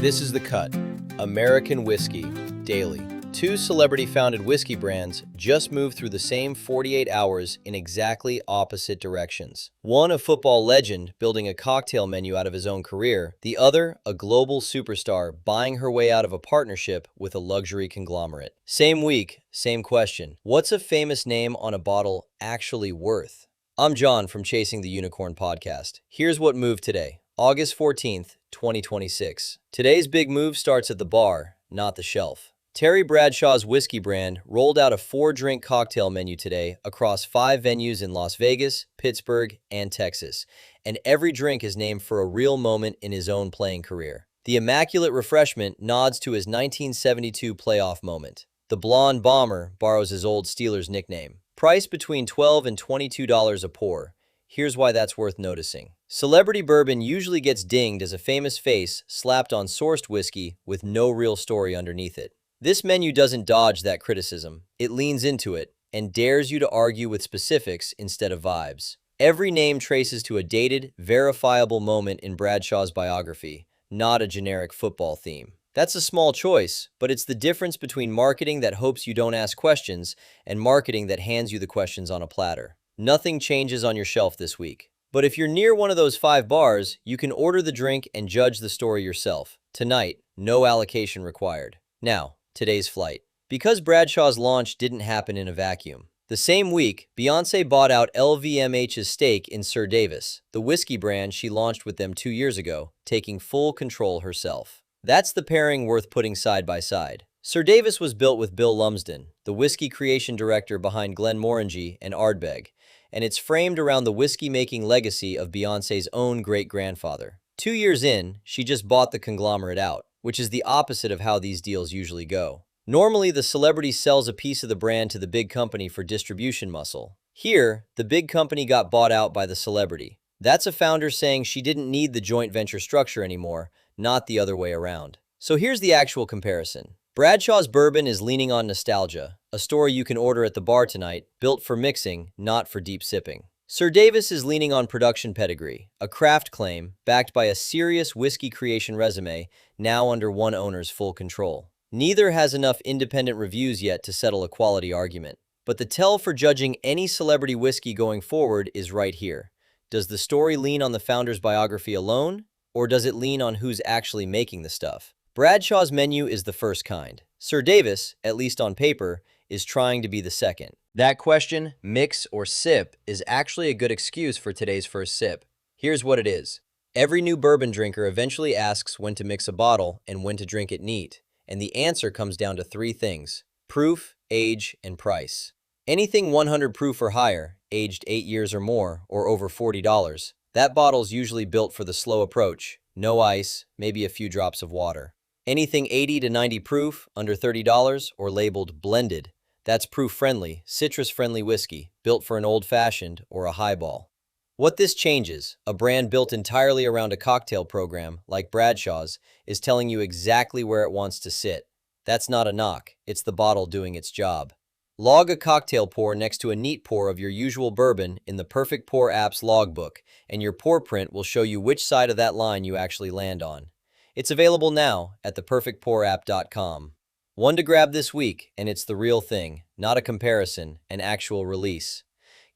This is The Cut, American Whiskey, Daily. Two celebrity-founded whiskey brands just moved through the same 48 hours in exactly opposite directions. One, a football legend building a cocktail menu out of his own career. The other, a global superstar buying her way out of a partnership with a luxury conglomerate. Same week, same question. What's a famous name on a bottle actually worth? I'm John from Chasing the Unicorn podcast. Here's what moved today, August 14th, 2026. Today's big move starts at the bar, not the shelf. Terry Bradshaw's whiskey brand rolled out a 4-drink cocktail menu today across 5 venues in Las Vegas, Pittsburgh, and Texas, and every drink is named for a real moment in his own playing career. The Immaculate Refreshment nods to his 1972 playoff moment. The Blonde Bomber borrows his old Steelers nickname. Priced between $12 and $22 a pour. Here's why that's worth noticing. Celebrity bourbon usually gets dinged as a famous face slapped on sourced whiskey with no real story underneath it. This menu doesn't dodge that criticism. It leans into it and dares you to argue with specifics instead of vibes. Every name traces to a dated, verifiable moment in Bradshaw's biography, not a generic football theme. That's a small choice, but it's the difference between marketing that hopes you don't ask questions and marketing that hands you the questions on a platter. Nothing changes on your shelf this week. But if you're near one of those 5 bars, you can order the drink and judge the story yourself. Tonight, no allocation required. Now, today's flight. Because Bradshaw's launch didn't happen in a vacuum. The same week, Beyoncé bought out LVMH's stake in Sir Davis, the whiskey brand she launched with them 2 years ago, taking full control herself. That's the pairing worth putting side by side. Sir Davis was built with Bill Lumsden, the whiskey creation director behind Glenmorangie and Ardbeg, and it's framed around the whiskey-making legacy of Beyoncé's own great-grandfather. 2 years in, she just bought the conglomerate out, which is the opposite of how these deals usually go. Normally, the celebrity sells a piece of the brand to the big company for distribution muscle. Here, the big company got bought out by the celebrity. That's a founder saying she didn't need the joint venture structure anymore, not the other way around. So here's the actual comparison. Bradshaw's bourbon is leaning on nostalgia, a story you can order at the bar tonight, built for mixing, not for deep sipping. Sir Davis is leaning on production pedigree, a craft claim backed by a serious whiskey creation resume now under one owner's full control. Neither has enough independent reviews yet to settle a quality argument. But the tell for judging any celebrity whiskey going forward is right here. Does the story lean on the founder's biography alone, or does it lean on who's actually making the stuff? Bradshaw's menu is the first kind. Sir Davis, at least on paper, is trying to be the second. That question, mix or sip, is actually a good excuse for today's first sip. Here's what it is. Every new bourbon drinker eventually asks when to mix a bottle and when to drink it neat, and the answer comes down to 3 things: proof, age, and price. Anything 100 proof or higher, aged 8 years or more, or over $40, that bottle's usually built for the slow approach. No ice, maybe a few drops of water. Anything 80 to 90 proof, under $30, or labeled blended, that's proof-friendly, citrus-friendly whiskey, built for an old-fashioned or a highball. What this changes, a brand built entirely around a cocktail program, like Bradshaw's, is telling you exactly where it wants to sit. That's not a knock, it's the bottle doing its job. Log a cocktail pour next to a neat pour of your usual bourbon in the Perfect Pour app's logbook, and your pour print will show you which side of that line you actually land on. It's available now at theperfectpourapp.com. One to grab this week, and it's the real thing, not a comparison, an actual release.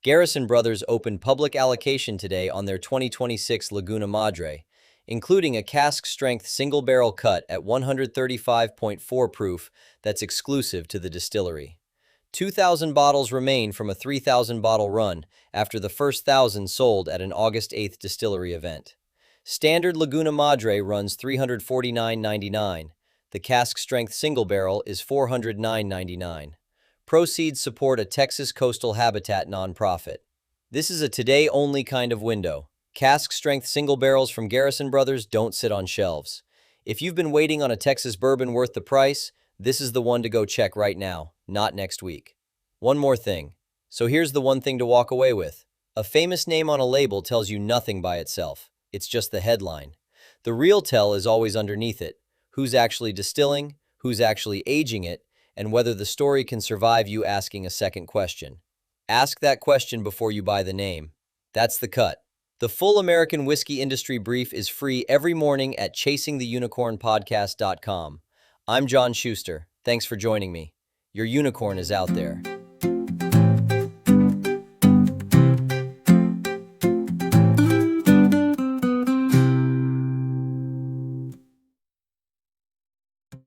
Garrison Brothers opened public allocation today on their 2026 Laguna Madre, including a cask-strength single-barrel cut at 135.4 proof that's exclusive to the distillery. 2,000 bottles remain from a 3,000-bottle run after the first 1,000 sold at an August 8th distillery event. Standard Laguna Madre runs $349.99. The cask-strength single barrel is $409.99. Proceeds support a Texas coastal habitat nonprofit. This is a today-only kind of window. Cask-strength single barrels from Garrison Brothers don't sit on shelves. If you've been waiting on a Texas bourbon worth the price, this is the one to go check right now, not next week. One more thing. So here's the one thing to walk away with. A famous name on a label tells you nothing by itself. It's just the headline. The real tell is always underneath it. Who's actually distilling, who's actually aging it, and whether the story can survive you asking a second question. Ask that question before you buy the name. That's The Cut. The full American whiskey industry brief is free every morning at chasingtheunicornpodcast.com. I'm John Schuster. Thanks for joining me. Your unicorn is out there.